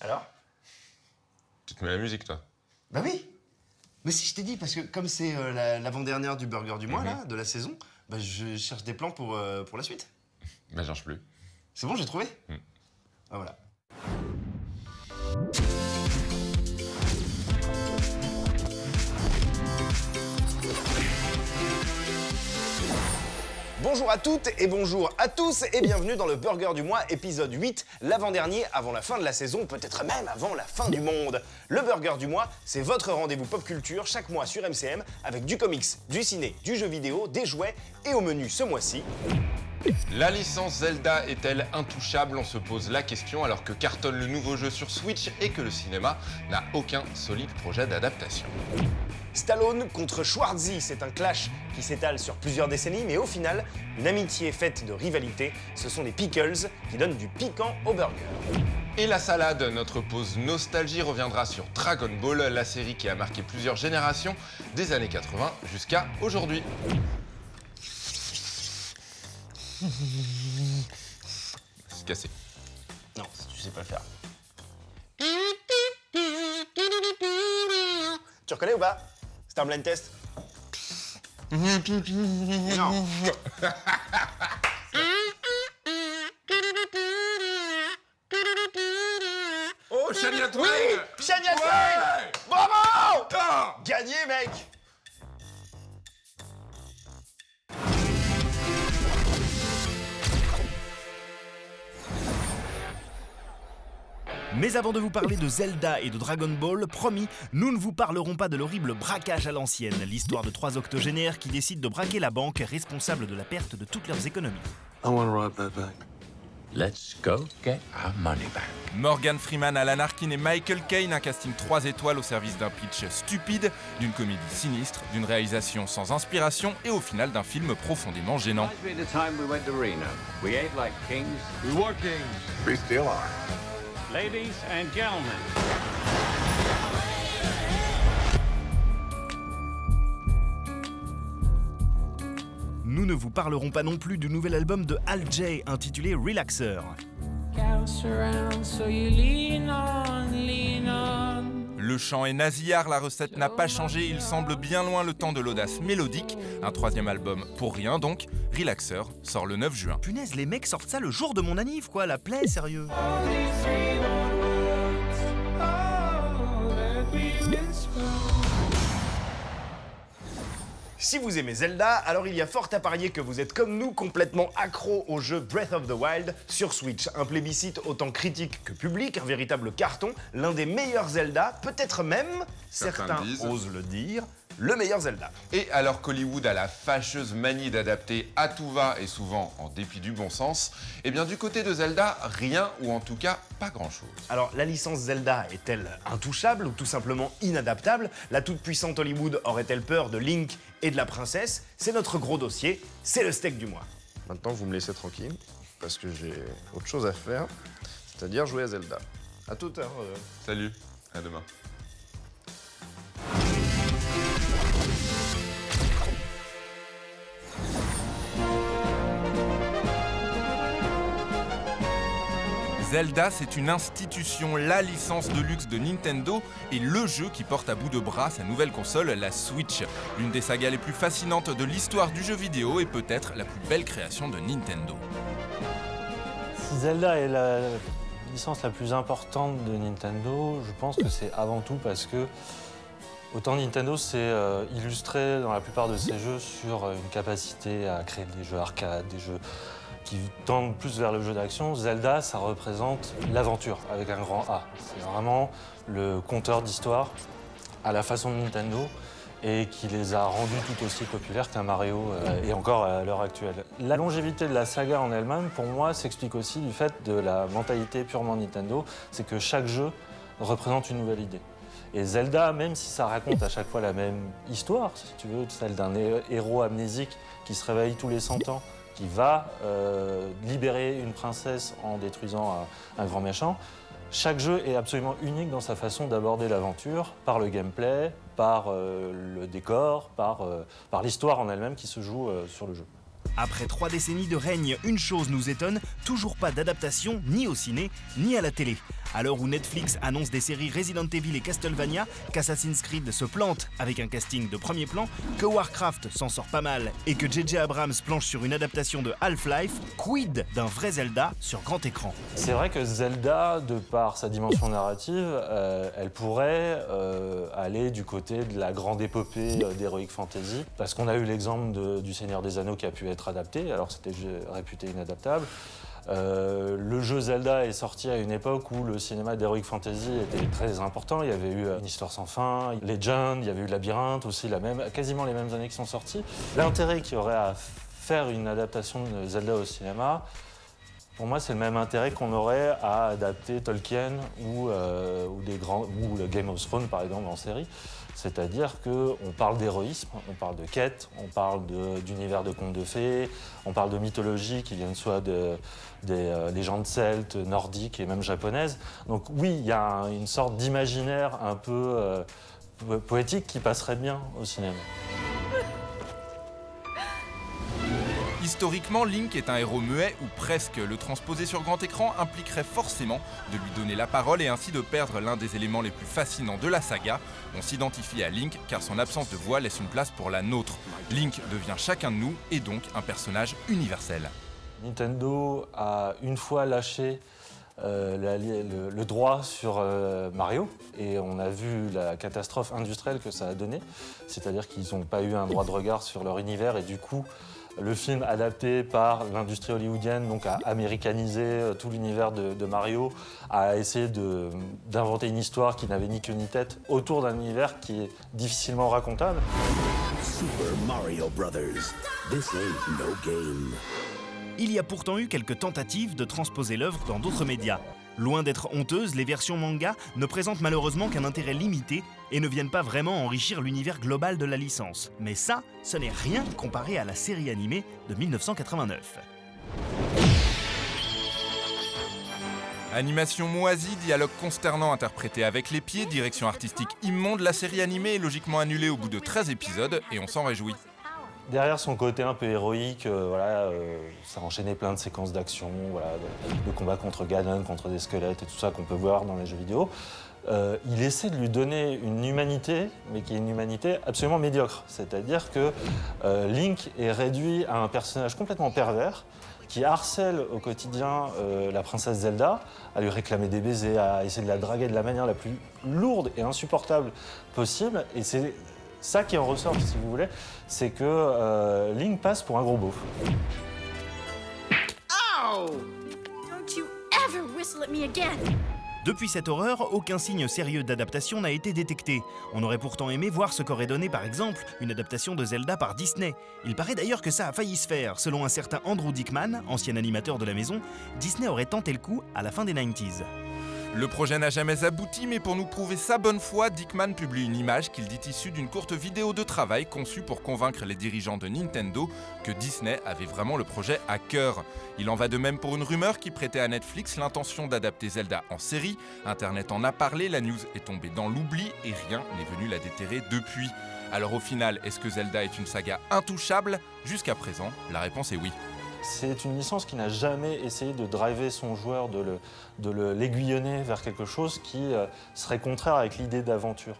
Alors? Tu te mets la musique, toi? Bah oui. Mais si, je t'ai dit, parce que comme c'est l'avant-dernière du burger du mois, là, de la saison, bah je cherche des plans pour la suite. Bah, j'en cherche plus. C'est bon, j'ai trouvé. Ah, voilà. Bonjour à toutes et bonjour à tous et bienvenue dans le Burger du mois, épisode 8, l'avant-dernier avant la fin de la saison, peut-être même avant la fin du monde. Le Burger du mois, c'est votre rendez-vous pop culture chaque mois sur MCM avec du comics, du ciné, du jeu vidéo, des jouets et au menu ce mois-ci... La licence Zelda est-elle intouchable? On se pose la question alors que cartonne le nouveau jeu sur Switch et que le cinéma n'a aucun solide projet d'adaptation. Stallone contre Schwarzy, c'est un clash qui s'étale sur plusieurs décennies, mais au final, une amitié faite de rivalité, ce sont les pickles qui donnent du piquant au burger. Et la salade, notre pause nostalgie reviendra sur Dragon Ball, la série qui a marqué plusieurs générations des années 80 jusqu'à aujourd'hui. C'est cassé. Non, tu sais pas le faire. Tu reconnais ou pas? C'est un blind test. Non. Oh, Shania Twain! Oui, Shania Twain! Bravo! Putain! Gagné, mec! Mais avant de vous parler de Zelda et de Dragon Ball, promis, nous ne vous parlerons pas de l'horrible braquage à l'ancienne, l'histoire de 3 octogénaires qui décident de braquer la banque responsable de la perte de toutes leurs économies. I want to rob that bank. Let's go get our money back. Morgan Freeman, Alan Arkin et Michael Caine, un casting 3 étoiles au service d'un pitch stupide, d'une comédie sinistre, d'une réalisation sans inspiration et au final d'un film profondément gênant. Reminds me of the time we went to Reno. We ate like kings. We were kings. We still are. Ladies and gentlemen. Nous ne vous parlerons pas non plus du nouvel album de Al Jay intitulé Relaxer. Le chant est nasillard, la recette n'a pas changé, il semble bien loin le temps de l'audace mélodique. Un 3e album pour rien donc, Relaxer sort le 9 juin. Punaise, les mecs sortent ça le jour de mon anniv quoi, la plaie, sérieux. Si vous aimez Zelda, alors il y a fort à parier que vous êtes comme nous complètement accro au jeu Breath of the Wild sur Switch. Un plébiscite autant critique que public, un véritable carton, l'un des meilleurs Zelda, peut-être même, certains osent le dire, le meilleur Zelda. Et alors qu'Hollywood a la fâcheuse manie d'adapter à tout va et souvent en dépit du bon sens, eh bien du côté de Zelda, rien ou en tout cas pas grand-chose. Alors la licence Zelda est-elle intouchable ou tout simplement inadaptable? La toute-puissante Hollywood aurait-elle peur de Link et de la princesse? C'est notre gros dossier, c'est le steak du mois. Maintenant vous me laissez tranquille, parce que j'ai autre chose à faire, c'est-à-dire jouer à Zelda. À toute heure. Salut, à demain. Zelda, c'est une institution, la licence de luxe de Nintendo et le jeu qui porte à bout de bras sa nouvelle console, la Switch. L'une des sagas les plus fascinantes de l'histoire du jeu vidéo et peut-être la plus belle création de Nintendo. Si Zelda est la licence la plus importante de Nintendo, je pense que c'est avant tout parce que autant Nintendo s'est illustré dans la plupart de ses jeux sur une capacité à créer des jeux arcade, des jeux qui tendent plus vers le jeu d'action. Zelda, ça représente l'aventure avec un grand A. C'est vraiment le conteur d'histoire à la façon de Nintendo et qui les a rendus tout aussi populaires qu'un Mario et encore à l'heure actuelle. La longévité de la saga en elle-même, pour moi, s'explique aussi du fait de la mentalité purement Nintendo, c'est que chaque jeu représente une nouvelle idée. Et Zelda, même si ça raconte à chaque fois la même histoire, si tu veux, celle d'un héros amnésique qui se réveille tous les 100 ans, qui va libérer une princesse en détruisant un grand méchant, Chaque jeu est absolument unique dans sa façon d'aborder l'aventure, par le gameplay, par le décor, par l'histoire en elle-même qui se joue sur le jeu. Après 3 décennies de règne, une chose nous étonne, toujours pas d'adaptation ni au ciné, ni à la télé. À l'heure où Netflix annonce des séries Resident Evil et Castlevania, qu'Assassin's Creed se plante avec un casting de premier plan, que Warcraft s'en sort pas mal et que J.J. Abrams planche sur une adaptation de Half-Life, quid d'un vrai Zelda sur grand écran? C'est vrai que Zelda, de par sa dimension narrative, elle pourrait aller du côté de la grande épopée d'Heroic Fantasy, parce qu'on a eu l'exemple du Seigneur des Anneaux qui a pu être adapté, alors c'était réputé inadaptable. Le jeu Zelda est sorti à une époque où le cinéma d'Heroic Fantasy était très important. Il y avait eu Une Histoire sans fin, Legend, il y avait eu Labyrinthe aussi, quasiment les mêmes années qui sont sorties. L'intérêt qu'il y aurait à faire une adaptation de Zelda au cinéma, pour moi, c'est le même intérêt qu'on aurait à adapter Tolkien ou le Game of Thrones, par exemple, en série. C'est-à-dire qu'on parle d'héroïsme, on parle de quête, on parle d'univers de contes de fées, on parle de mythologie qui viennent soit des légendes celtes, nordiques et même japonaises. Donc oui, il y a une sorte d'imaginaire un peu poétique qui passerait bien au cinéma. Historiquement, Link est un héros muet ou presque. Le transposer sur grand écran impliquerait forcément de lui donner la parole et ainsi de perdre l'un des éléments les plus fascinants de la saga. On s'identifie à Link car son absence de voix laisse une place pour la nôtre. Link devient chacun de nous et donc un personnage universel. Nintendo a une fois lâché le droit sur Mario et on a vu la catastrophe industrielle que ça a donné. C'est-à-dire qu'ils n'ont pas eu un droit de regard sur leur univers et du coup, le film adapté par l'industrie hollywoodienne donc a américanisé tout l'univers de Mario, a essayé d'inventer une histoire qui n'avait ni queue ni tête autour d'un univers qui est difficilement racontable. Super Mario Brothers, this ain't no game. Il y a pourtant eu quelques tentatives de transposer l'œuvre dans d'autres médias. Loin d'être honteuses, les versions manga ne présentent malheureusement qu'un intérêt limité et ne viennent pas vraiment enrichir l'univers global de la licence. Mais ça, ce n'est rien comparé à la série animée de 1989. Animation moisie, dialogue consternant interprété avec les pieds, direction artistique immonde, la série animée est logiquement annulée au bout de 13 épisodes et on s'en réjouit. Derrière son côté un peu héroïque, ça enchaînait plein de séquences d'action, de combats contre Ganon, contre des squelettes et tout ça qu'on peut voir dans les jeux vidéo. Il essaie de lui donner une humanité, mais qui est une humanité absolument médiocre. C'est-à-dire que Link est réduit à un personnage complètement pervers qui harcèle au quotidien la princesse Zelda, à lui réclamer des baisers, à essayer de la draguer de la manière la plus lourde et insupportable possible. Et c'est ça qui en ressort, si vous voulez, c'est que Link passe pour un gros beauf. Oh! Don't you ever whistle at me again! Depuis cette horreur, aucun signe sérieux d'adaptation n'a été détecté. On aurait pourtant aimé voir ce qu'aurait donné par exemple une adaptation de Zelda par Disney. Il paraît d'ailleurs que ça a failli se faire. Selon un certain Andrew Dickman, ancien animateur de la maison, Disney aurait tenté le coup à la fin des 90s. Le projet n'a jamais abouti, mais pour nous prouver sa bonne foi, Dickman publie une image qu'il dit issue d'une courte vidéo de travail conçue pour convaincre les dirigeants de Nintendo que Disney avait vraiment le projet à cœur. Il en va de même pour une rumeur qui prêtait à Netflix l'intention d'adapter Zelda en série. Internet en a parlé, la news est tombée dans l'oubli et rien n'est venu la déterrer depuis. Alors au final, est-ce que Zelda est une saga intouchable? Jusqu'à présent, la réponse est oui. C'est une licence qui n'a jamais essayé de driver son joueur, de l'aiguillonner vers quelque chose qui serait contraire avec l'idée d'aventure.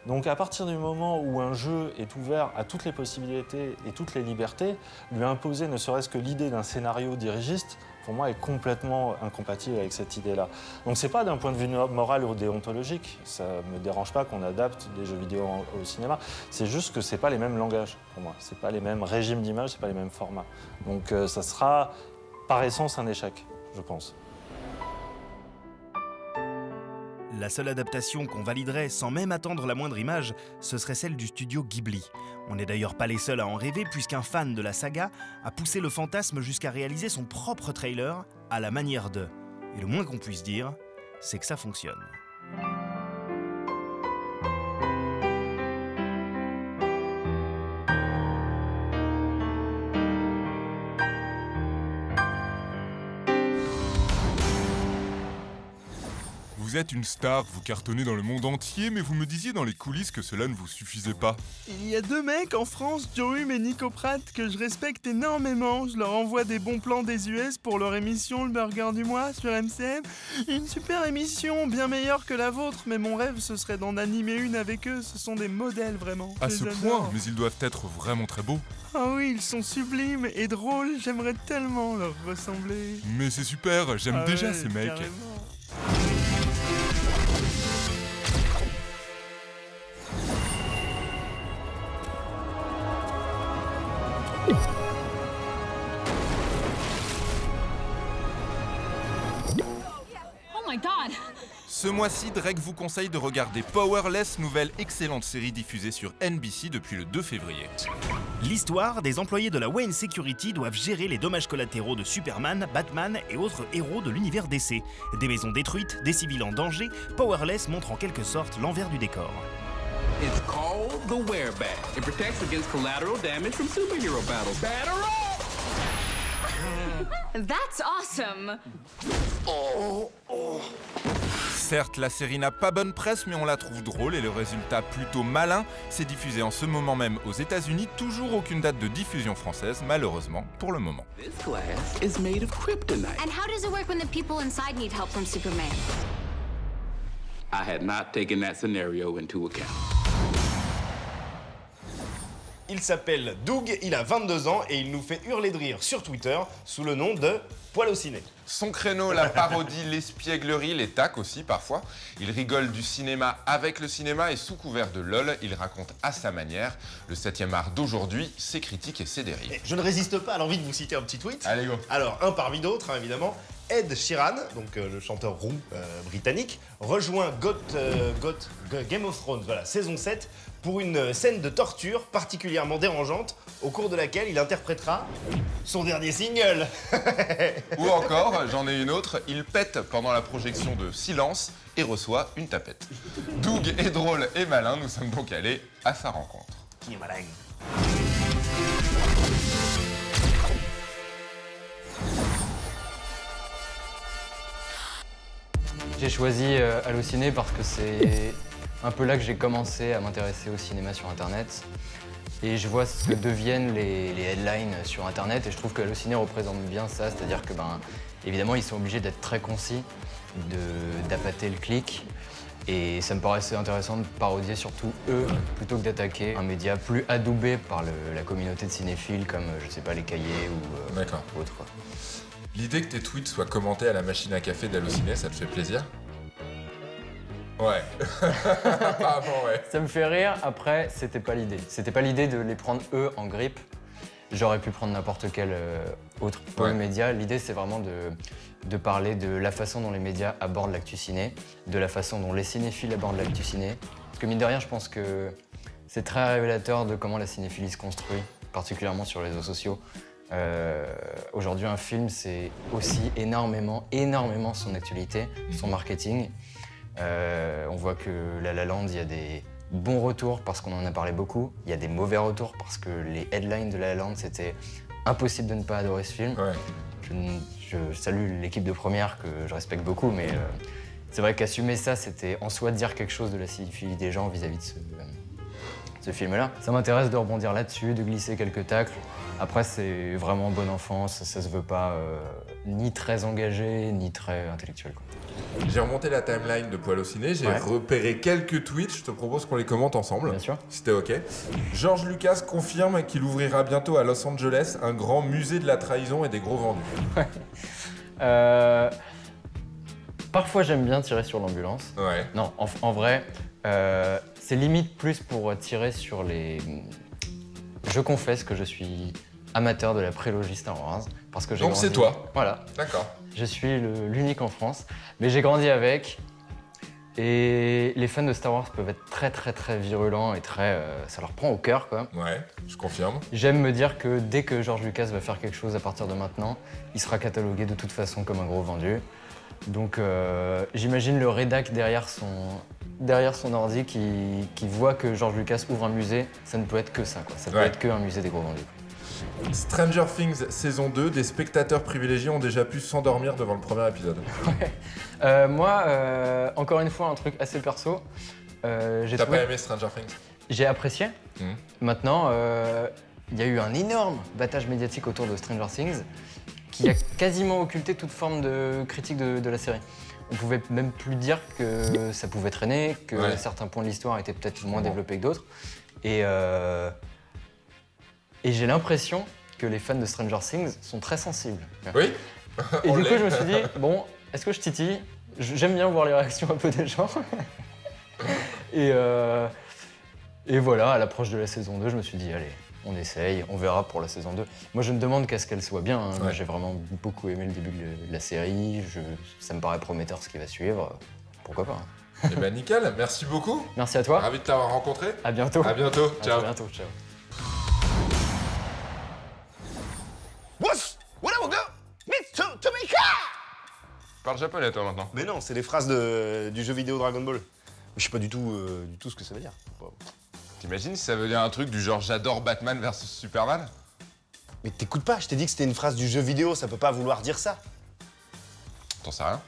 Donc à partir du moment où un jeu est ouvert à toutes les possibilités et toutes les libertés, lui imposer ne serait-ce que l'idée d'un scénario dirigiste, pour moi, est complètement incompatible avec cette idée-là. Donc c'est pas d'un point de vue moral ou déontologique, ça me dérange pas qu'on adapte des jeux vidéo au cinéma, c'est juste que c'est pas les mêmes langages pour moi, c'est pas les mêmes régimes d'image, c'est pas les mêmes formats. Donc ça sera par essence un échec, je pense. La seule adaptation qu'on validerait sans même attendre la moindre image, ce serait celle du studio Ghibli. On n'est d'ailleurs pas les seuls à en rêver puisqu'un fan de la saga a poussé le fantasme jusqu'à réaliser son propre trailer à la manière de. Et le moins qu'on puisse dire, c'est que ça fonctionne. Vous êtes une star, vous cartonnez dans le monde entier, mais vous me disiez dans les coulisses que cela ne vous suffisait pas. Il y a 2 mecs en France, Joe Hume et Nico Pratt, que je respecte énormément. Je leur envoie des bons plans des US pour leur émission Le Burger du Mois sur MCM. Une super émission, bien meilleure que la vôtre, mais mon rêve ce serait d'en animer une avec eux. Ce sont des modèles vraiment. À ce point, mais ils doivent être vraiment très beaux. Ah oui, ils sont sublimes et drôles, j'aimerais tellement leur ressembler. Mais c'est super, j'aime déjà ces mecs. Carrément. Oh my god! Ce mois-ci, Drake vous conseille de regarder Powerless, nouvelle excellente série diffusée sur NBC depuis le 2 février. L'histoire, des employés de la Wayne Security doivent gérer les dommages collatéraux de Superman, Batman et autres héros de l'univers DC. Des maisons détruites, des civils en danger, Powerless montre en quelque sorte l'envers du décor. It's called the Wereback. It protects against collateral damage from superhero battles. Batter up! That's awesome! Certes, la série n'a pas bonne presse, mais on la trouve drôle et le résultat plutôt malin. C'est diffusé en ce moment même aux États-Unis, toujours aucune date de diffusion française, malheureusement, pour le moment. This glass is made of kryptonite. And how does it work when the people inside need help from Superman? I had not taken that scenario into account. Il s'appelle Doug, il a 22 ans et il nous fait hurler de rire sur Twitter sous le nom de Poil au ciné. Son créneau, la parodie, l'espièglerie, les tacs aussi parfois. Il rigole du cinéma avec le cinéma et sous couvert de LOL, il raconte à sa manière le 7e art d'aujourd'hui, ses critiques et ses dérives. Et je ne résiste pas à l'envie de vous citer un petit tweet. Allez go. Alors, un parmi d'autres, hein, évidemment. Ed Sheeran, donc le chanteur roux britannique, rejoint Game of Thrones, voilà, saison 7, pour une scène de torture particulièrement dérangeante, au cours de laquelle il interprétera son dernier single. Ou encore, j'en ai une autre, il pète pendant la projection de Silence et reçoit une tapette. Doug est drôle et malin, nous sommes donc allés à sa rencontre. Qui est malin. J'ai choisi Allociné parce que c'est un peu là que j'ai commencé à m'intéresser au cinéma sur Internet. Et je vois ce que deviennent les headlines sur Internet et je trouve que Allociné représente bien ça, c'est-à-dire que, évidemment, ils sont obligés d'être très concis, d'appâter le clic. Et ça me paraissait intéressant de parodier surtout eux, plutôt que d'attaquer un média plus adoubé par la communauté de cinéphiles comme, je sais pas, les cahiers ou autres. L'idée que tes tweets soient commentés à la machine à café d'Allociné, ça te fait plaisir? Ouais. Apparemment, ouais. Ça me fait rire, après, c'était pas l'idée. C'était pas l'idée de les prendre eux en grippe. J'aurais pu prendre n'importe quel autre média. L'idée, c'est vraiment de parler de la façon dont les médias abordent l'actu ciné, de la façon dont les cinéphiles abordent l'actu ciné. Parce que mine de rien, je pense que c'est très révélateur de comment la cinéphilie se construit, particulièrement sur les réseaux sociaux. Aujourd'hui, un film, c'est aussi énormément son actualité, son marketing. On voit que La La Land, il y a des bons retours parce qu'on en a parlé beaucoup. Il y a des mauvais retours parce que les headlines de La La Land, c'était impossible de ne pas adorer ce film. Ouais. Je salue l'équipe de première que je respecte beaucoup, mais c'est vrai qu'assumer ça, c'était en soi dire quelque chose de la cinéphilie des gens vis-à-vis de ce film-là. Ça m'intéresse de rebondir là-dessus, de glisser quelques tacles. Après, c'est vraiment bon enfant, ça se veut pas ni très engagé, ni très intellectuel, quoi. J'ai remonté la timeline de Poil au ciné, j'ai repéré quelques tweets, je te propose qu'on les commente ensemble. Bien sûr. Si t'es ok. George Lucas confirme qu'il ouvrira bientôt à Los Angeles un grand musée de la trahison et des gros vendus. Parfois, j'aime bien tirer sur l'ambulance. Ouais. Non, en vrai, c'est limite plus pour tirer sur les... Je confesse que je suis amateur de la prélogie Star Wars. Parce que donc c'est toi? Voilà. D'accord. Je suis l'unique en France, mais j'ai grandi avec. Et les fans de Star Wars peuvent être très virulents et ça leur prend au cœur, quoi. Ouais, je confirme. J'aime me dire que dès que George Lucas va faire quelque chose à partir de maintenant, il sera catalogué de toute façon comme un gros vendu. Donc j'imagine le rédac derrière son ordi qui voit que George Lucas ouvre un musée, ça ne peut être que ça, quoi. Ça peut être que un musée des gros vendus. Stranger Things saison 2, des spectateurs privilégiés ont déjà pu s'endormir devant le premier épisode. Moi, encore une fois, un truc assez perso. T'as pas aimé Stranger Things? J'ai apprécié. Maintenant, il y a eu un énorme battage médiatique autour de Stranger Things qui a quasiment occulté toute forme de critique de la série. On pouvait même plus dire que ça pouvait traîner, que certains points de l'histoire étaient peut-être moins développés que d'autres. Et j'ai l'impression que les fans de Stranger Things sont très sensibles. Oui. Et du coup, je me suis dit, bon, est-ce que je titille? J'aime bien voir les réactions un peu des gens. Et voilà, à l'approche de la saison 2, je me suis dit, allez, on essaye, on verra pour la saison 2. Moi, je ne demande qu'à ce qu'elle soit bien. Hein. Moi, j'ai vraiment beaucoup aimé le début de la série. Ça me paraît prometteur ce qui va suivre. Pourquoi pas, hein. Eh ben nickel, merci beaucoup. Merci à toi. Ravi de t'avoir rencontré. À bientôt. À bientôt, ciao. À bientôt, ciao. Parle japonais toi maintenant. Mais non, c'est des phrases du jeu vidéo Dragon Ball. Je sais pas du tout ce que ça veut dire. T'imagines si ça veut dire un truc du genre j'adore Batman versus Superman? Mais t'écoutes pas, je t'ai dit que c'était une phrase du jeu vidéo, ça peut pas vouloir dire ça. T'en sais rien?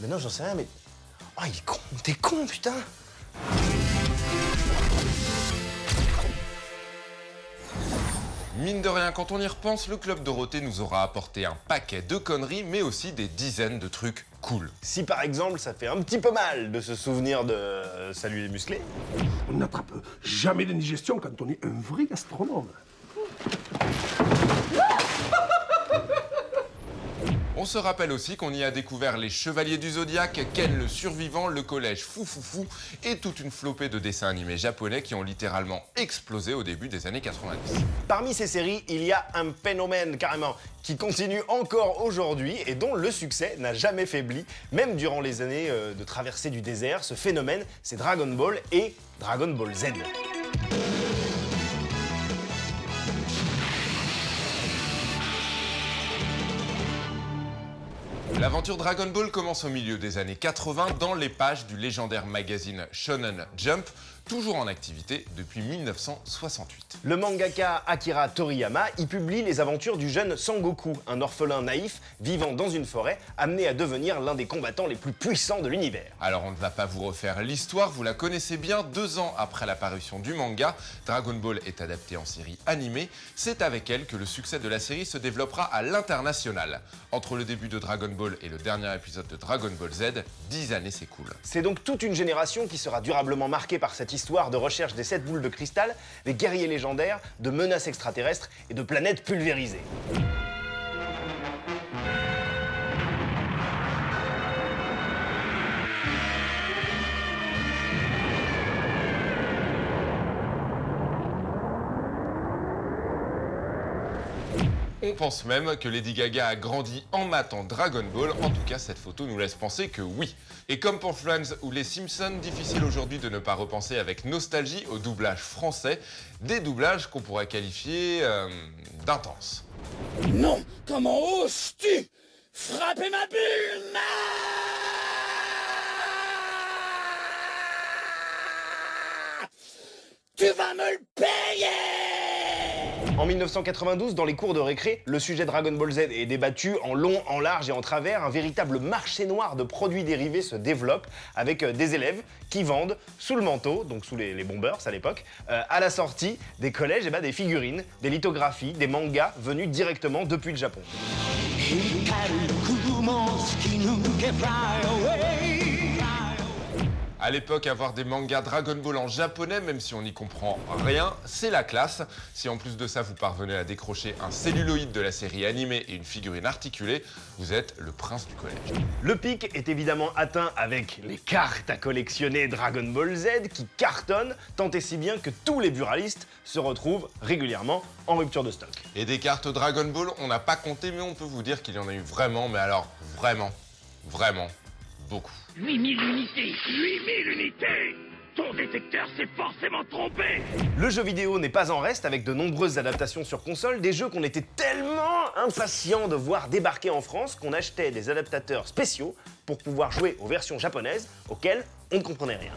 Mais non, j'en sais rien, mais... Oh, il est con, t'es con, putain! Mine de rien, quand on y repense, le Club Dorothée nous aura apporté un paquet de conneries, mais aussi des dizaines de trucs cool. Si par exemple, ça fait un petit peu mal de se souvenir de Salut les musclés. On n'attrape jamais d'indigestion quand on est un vrai gastronome. On se rappelle aussi qu'on y a découvert les Chevaliers du Zodiaque, Ken le Survivant, le collège Foufoufou et toute une flopée de dessins animés japonais qui ont littéralement explosé au début des années 90. Parmi ces séries, il y a un phénomène carrément qui continue encore aujourd'hui et dont le succès n'a jamais faibli, même durant les années de traversée du désert. Ce phénomène, c'est Dragon Ball et Dragon Ball Z. L'aventure Dragon Ball commence au milieu des années 80 dans les pages du légendaire magazine Shonen Jump, toujours en activité depuis 1968. Le mangaka Akira Toriyama y publie les aventures du jeune Sangoku, un orphelin naïf vivant dans une forêt, amené à devenir l'un des combattants les plus puissants de l'univers. Alors on ne va pas vous refaire l'histoire, vous la connaissez bien, 2 ans après la parution du manga, Dragon Ball est adapté en série animée. C'est avec elle que le succès de la série se développera à l'international. Entre le début de Dragon Ball et le dernier épisode de Dragon Ball Z, 10 années s'écoulent. C'est donc toute une génération qui sera durablement marquée par cette histoire de recherche des 7 boules de cristal, des guerriers légendaires, de menaces extraterrestres et de planètes pulvérisées. On pense même que Lady Gaga a grandi en matant Dragon Ball, en tout cas cette photo nous laisse penser que oui. Et comme pour Friends ou les Simpsons, difficile aujourd'hui de ne pas repenser avec nostalgie au doublage français, des doublages qu'on pourrait qualifier d'intenses. Non, comment oses-tu frapper ma bulle? Tu vas me le payer! En 1992, dans les cours de récré, le sujet Dragon Ball Z est débattu en long, en large et en travers. Un véritable marché noir de produits dérivés se développe avec des élèves qui vendent sous le manteau, donc sous les bombers à l'époque, à la sortie des collèges, des figurines, des lithographies, des mangas venus directement depuis le Japon. À l'époque, avoir des mangas Dragon Ball en japonais, même si on n'y comprend rien, c'est la classe. Si en plus de ça, vous parvenez à décrocher un celluloïd de la série animée et une figurine articulée, vous êtes le prince du collège. Le pic est évidemment atteint avec les cartes à collectionner Dragon Ball Z qui cartonnent, tant et si bien que tous les buralistes se retrouvent régulièrement en rupture de stock. Et des cartes Dragon Ball, on n'a pas compté, mais on peut vous dire qu'il y en a eu vraiment, mais alors vraiment, vraiment beaucoup. 8000 unités! 8000 unités! Ton détecteur s'est forcément trompé! Le jeu vidéo n'est pas en reste avec de nombreuses adaptations sur console, des jeux qu'on était tellement impatients de voir débarquer en France qu'on achetait des adaptateurs spéciaux pour pouvoir jouer aux versions japonaises auxquelles on ne comprenait rien.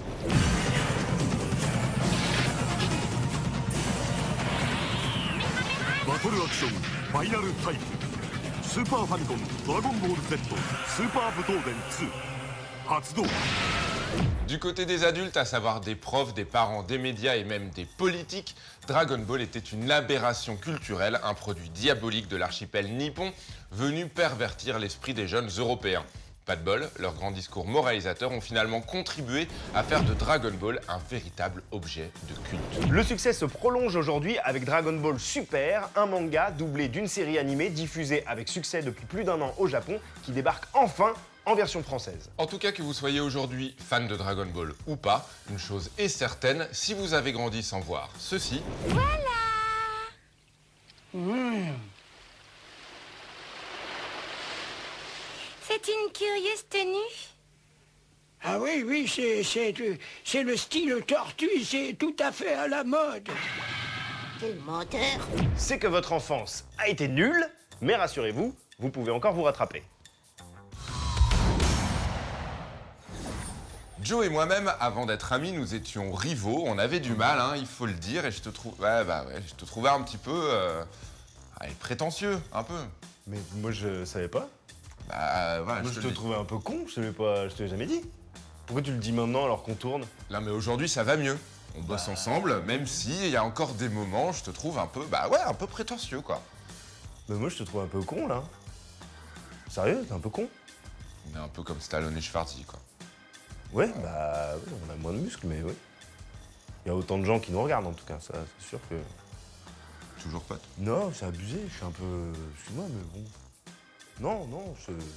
トルアクションファイナルタイプスーパーファミコンドラゴンボール Z スーパー武闘伝2発動。 Du côté des adultes, à savoir des profs, des parents, des médias et même des politiques, Dragon Ball était une aberration culturelle, un produit diabolique de l'archipel nippon venu pervertir l'esprit des jeunes européens. Pas de bol, leurs grands discours moralisateurs ont finalement contribué à faire de Dragon Ball un véritable objet de culte. Le succès se prolonge aujourd'hui avec Dragon Ball Super, un manga doublé d'une série animée diffusée avec succès depuis plus d'1 an au Japon qui débarque enfin en version française. En tout cas, que vous soyez aujourd'hui fan de Dragon Ball ou pas, une chose est certaine, si vous avez grandi sans voir ceci... Voilà. C'est une curieuse tenue. Ah oui, oui, c'est le style tortue, c'est tout à fait à la mode. Quel menteur. C'est que votre enfance a été nulle, mais rassurez-vous, vous pouvez encore vous rattraper. Joe et moi-même, avant d'être amis, nous étions rivaux. On avait du mal, hein, il faut le dire, et je te trouvais un petit peu prétentieux, un peu. Mais moi je savais pas. Voilà, moi je te trouvais un peu con, je te l'ai jamais dit. Pourquoi tu le dis maintenant alors qu'on tourne? Là, mais aujourd'hui ça va mieux. On bosse ensemble, même s'il y a encore des moments, je te trouve un peu, un peu prétentieux, quoi. Mais moi je te trouve un peu con là. Sérieux, t'es un peu con? On est un peu comme Stallone et Schwarzy, quoi. Ouais, on a moins de muscles, mais oui. Il y a autant de gens qui nous regardent en tout cas, ça c'est sûr que... Toujours pote? Non, c'est abusé, je suis un peu... Excuse-moi, mais bon... Non, c'est abusé.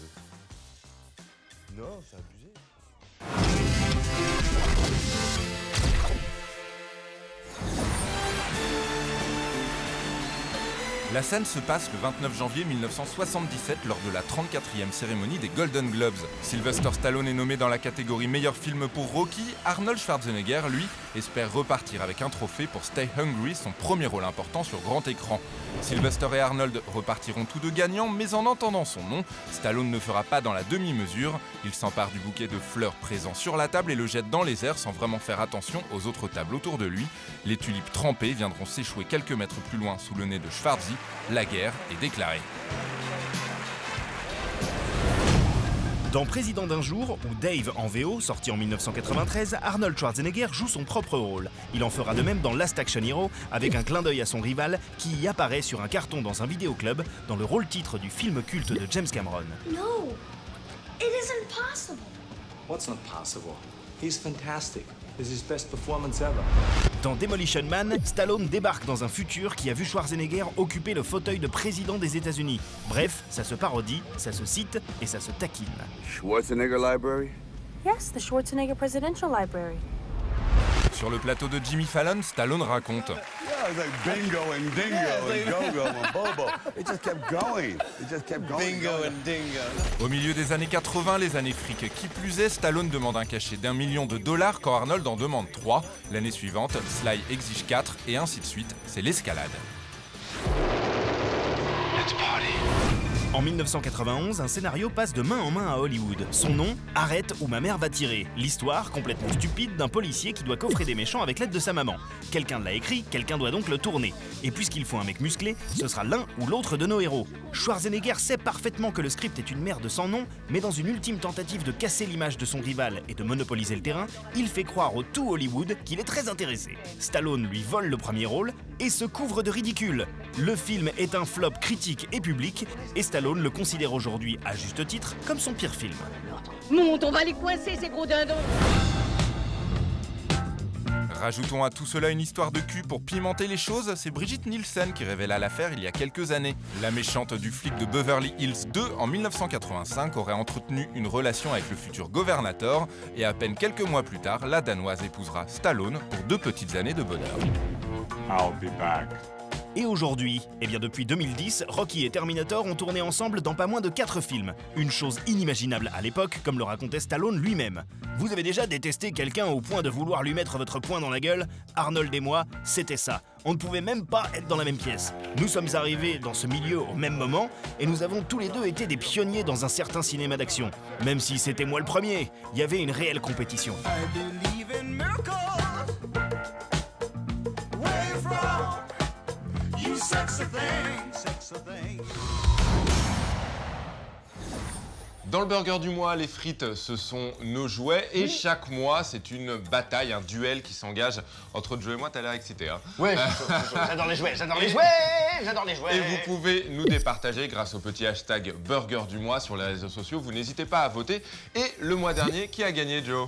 La scène se passe le 29 janvier 1977 lors de la 34e cérémonie des Golden Globes. Sylvester Stallone est nommé dans la catégorie meilleur film pour Rocky. Arnold Schwarzenegger, lui, espère repartir avec un trophée pour Stay Hungry, son premier rôle important sur grand écran. Sylvester et Arnold repartiront tous deux gagnants, mais en entendant son nom, Stallone ne fera pas dans la demi-mesure. Il s'empare du bouquet de fleurs présent sur la table et le jette dans les airs sans vraiment faire attention aux autres tables autour de lui. Les tulipes trempées viendront s'échouer quelques mètres plus loin sous le nez de Schwarzy. La guerre est déclarée. Dans Président d'un jour, ou Dave en VO, sorti en 1993, Arnold Schwarzenegger joue son propre rôle. Il en fera de même dans Last Action Hero, avec un clin d'œil à son rival qui y apparaît sur un carton dans un vidéoclub, dans le rôle-titre du film culte de James Cameron. No, it isn't possible. What's not possible? He's fantastic. This is his best performance ever. Dans Demolition Man, Stallone débarque dans un futur qui a vu Schwarzenegger occuper le fauteuil de président des États-Unis. Bref, ça se parodie, ça se cite et ça se taquine. Schwarzenegger Library? Yes, the Schwarzenegger Presidential Library. Sur le plateau de Jimmy Fallon, Stallone raconte. Yeah, it was like bingo and dingo and go-go and bobo. It just kept going. It just kept going. Bingo and dingo. Au milieu des années 80, les années fric qui plus est, Stallone demande un cachet d'1 million de dollars quand Arnold en demande 3. L'année suivante, Sly exige 4 et ainsi de suite. C'est l'escalade. Let's party. En 1991, un scénario passe de main en main à Hollywood. Son nom, Arrête ou ma mère va tirer. L'histoire, complètement stupide, d'un policier qui doit coffrer des méchants avec l'aide de sa maman. Quelqu'un l'a écrit, quelqu'un doit donc le tourner. Et puisqu'il faut un mec musclé, ce sera l'un ou l'autre de nos héros. Schwarzenegger sait parfaitement que le script est une merde sans nom, mais dans une ultime tentative de casser l'image de son rival et de monopoliser le terrain, il fait croire au tout Hollywood qu'il est très intéressé. Stallone lui vole le premier rôle et se couvre de ridicule. Le film est un flop critique et public, et Stallone le considère aujourd'hui, à juste titre, comme son pire film. Monte, on va les coincer, ces gros dindons! Rajoutons à tout cela une histoire de cul pour pimenter les choses, c'est Brigitte Nielsen qui révéla l'affaire il y a quelques années. La méchante du flic de Beverly Hills 2 en 1985 aurait entretenu une relation avec le futur gouvernateur et à peine quelques mois plus tard, la Danoise épousera Stallone pour 2 petites années de bonheur. I'll be back. Et aujourd'hui, depuis 2010, Rocky et Terminator ont tourné ensemble dans pas moins de 4 films. Une chose inimaginable à l'époque, comme le racontait Stallone lui-même. Vous avez déjà détesté quelqu'un au point de vouloir lui mettre votre poing dans la gueule? Arnold et moi, c'était ça. On ne pouvait même pas être dans la même pièce. Nous sommes arrivés dans ce milieu au même moment, et nous avons tous les deux été des pionniers dans un certain cinéma d'action. Même si c'était moi le premier, il y avait une réelle compétition. You Dans le burger du mois, les frites, ce sont nos jouets. Et chaque mois, c'est une bataille, un duel qui s'engage entre Joe et moi. T'as l'air excité, hein? Ouais, j'adore les jouets, j'adore les jouets, j'adore les jouets. Et vous pouvez nous départager grâce au petit hashtag burger du mois sur les réseaux sociaux. Vous n'hésitez pas à voter. Et le mois dernier, qui a gagné, Joe?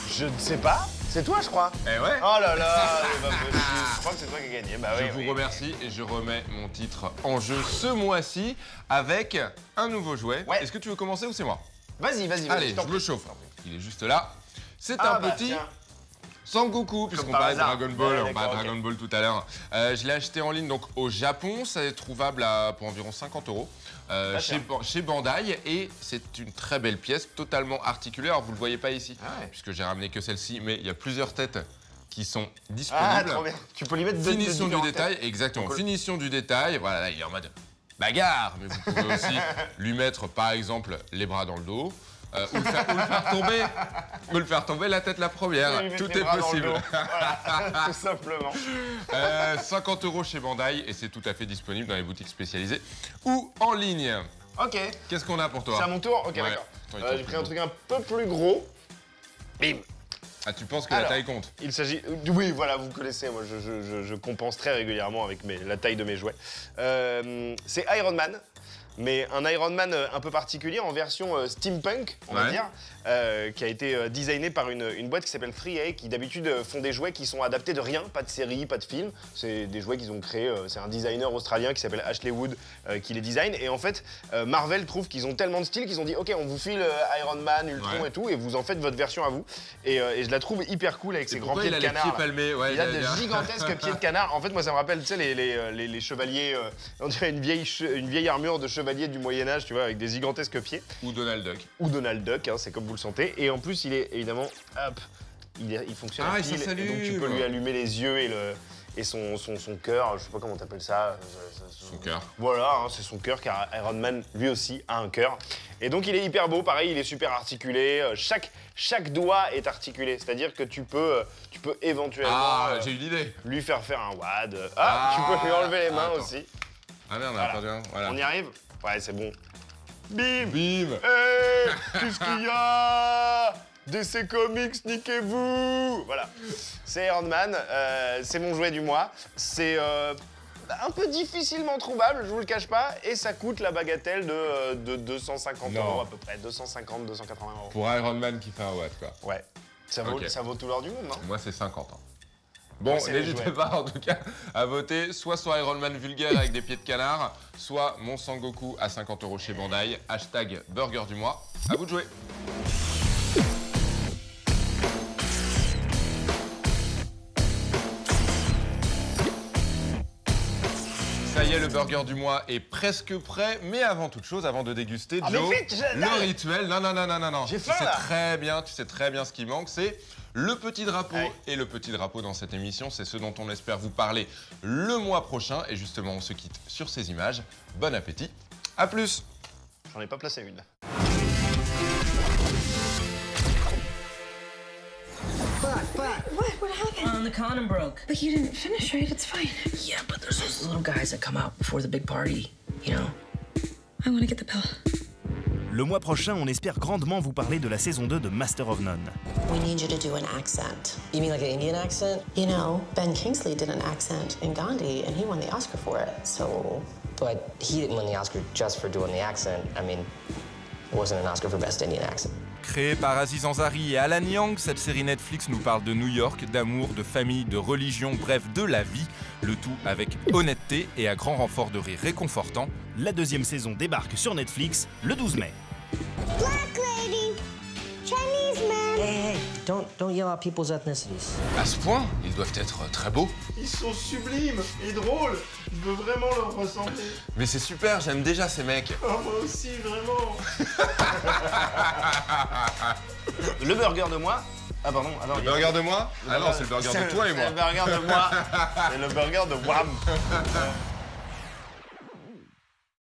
Je ne sais pas. C'est toi, je crois. Eh ouais. Oh là là, c'est pas possible. Je crois que c'est toi qui as gagné. Bah, je vous remercie et je remets mon titre en jeu ce mois-ci avec un nouveau jouet. Ouais. Est-ce que tu veux commencer ou c'est moi? Vas-y, vas-y, vas-y. Allez, je le chauffe. Il est juste là. C'est un petit Sangoku, puisqu'on parlait de Dragon Ball, on parlait de Dragon Ball tout à l'heure. Je l'ai acheté en ligne donc au Japon. Ça est trouvable pour environ 50 € chez Bandai. Et c'est une très belle pièce, totalement articulée. Alors, vous ne le voyez pas ici, puisque j'ai ramené que celle-ci, mais il y a plusieurs têtes qui sont disponibles. Ah, trop bien. Tu peux lui mettre deux Finition du détail, exactement. Cool. Finition du détail. Voilà, là, il est en mode bagarre. Mais vous pouvez aussi lui mettre, par exemple, les bras dans le dos. Ou le faire tomber la tête la première. Tout est possible. Voilà, tout simplement. 50 € chez Bandai et c'est tout à fait disponible dans les boutiques spécialisées ou en ligne. Ok. Qu'est-ce qu'on a pour toi? C'est à mon tour? Ok, d'accord. J'ai pris un truc un peu plus gros. Bim. Ah, tu penses que la taille compte? Il s'agit... Oui, voilà, vous connaissez, moi je compense très régulièrement avec la taille de mes jouets. C'est Iron Man. Mais un Iron Man un peu particulier en version steampunk, on va dire, qui a été designé par une boîte qui s'appelle 3A, qui d'habitude font des jouets qui sont adaptés de rien, pas de série, pas de film. C'est des jouets qu'ils ont créés, c'est un designer australien qui s'appelle Ashley Wood qui les design. Et en fait, Marvel trouve qu'ils ont tellement de style qu'ils ont dit « Ok, on vous file Iron Man, Ultron et tout, et vous en faites votre version à vous. » Et je la trouve hyper cool avec ses grands pieds de canard. Il a des gigantesques pieds de canard. En fait, moi ça me rappelle, tu sais, les chevaliers, on dirait une vieille armure de chevalier du Moyen-Âge, tu vois, avec des gigantesques pieds. Ou Donald Duck. Ou Donald Duck, hein, c'est comme vous le sentez. Et en plus, il est évidemment, hop, il fonctionne à pile. Et donc tu peux lui allumer les yeux et son cœur, je sais pas comment t'appelles ça. Son cœur. Voilà, hein, c'est son cœur, car Iron Man, lui aussi, a un cœur. Et donc il est hyper beau, pareil, il est super articulé. Chaque doigt est articulé, c'est-à-dire que tu peux éventuellement j'ai eu l'idée. Lui faire un WAD. Tu peux lui enlever les mains aussi. Ah merde, voilà. On y arrive? Ouais, c'est bon. Bim! Bim! Qu'est-ce qu'il y a? DC Comics, niquez-vous! Voilà. C'est Iron Man, c'est mon jouet du mois. C'est un peu difficilement trouvable, je vous le cache pas, et ça coûte la bagatelle de 250 € à peu près. 250, 280 €. Pour Iron Man qui fait un watt, quoi. Ouais. Ça vaut tout l'or du monde, non? Moi, c'est 50 ans. Bon, n'hésitez pas en tout cas à voter soit sur Iron Man vulgaire avec des pieds de canard, soit mon Sangoku à 50 € chez Bandai. Hashtag burger du mois. À vous de jouer. Ça y est, le burger du mois est presque prêt, mais avant toute chose, avant de déguster, Joe, le rituel. Non. J'ai faim, là. Tu sais très bien ce qui manque, c'est le petit drapeau. Et le petit drapeau dans cette émission, c'est ce dont on espère vous parler le mois prochain. Et justement, on se quitte sur ces images. Bon appétit, à plus. J'en ai pas placé une. What happened? The condom broke. But you didn't finish, right? It's fine. Yeah, but there's those little guys that come out before the big party, you know? I want to get the pill. Le mois prochain, on espère grandement vous parler de la saison 2 de Master of None. We need you to do an accent. You mean like an Indian accent? You know, Ben Kingsley did an accent in Gandhi, and he won the Oscar for it, so... But he didn't win the Oscar just for doing the accent. I mean, it wasn't an Oscar for Best Indian Accent. Créée par Aziz Ansari et Alan Yang, cette série Netflix nous parle de New York, d'amour, de famille, de religion, bref, de la vie. Le tout avec honnêteté et à grand renfort de rire réconfortant. La deuxième saison débarque sur Netflix le 12 mai. Black lady, Chinese man. Hey, don't yell out people's ethnicities. À ce point, ils doivent être très beaux. Ils sont sublimes et drôles. Je veux vraiment leur ressembler. Mais c'est super, j'aime déjà ces mecs. Oh, moi aussi, vraiment. Le burger de moi. Ah pardon, le burger de moi? Ah non, c'est le burger de toi et moi. C'est le burger de moi. C'est le burger de Wham.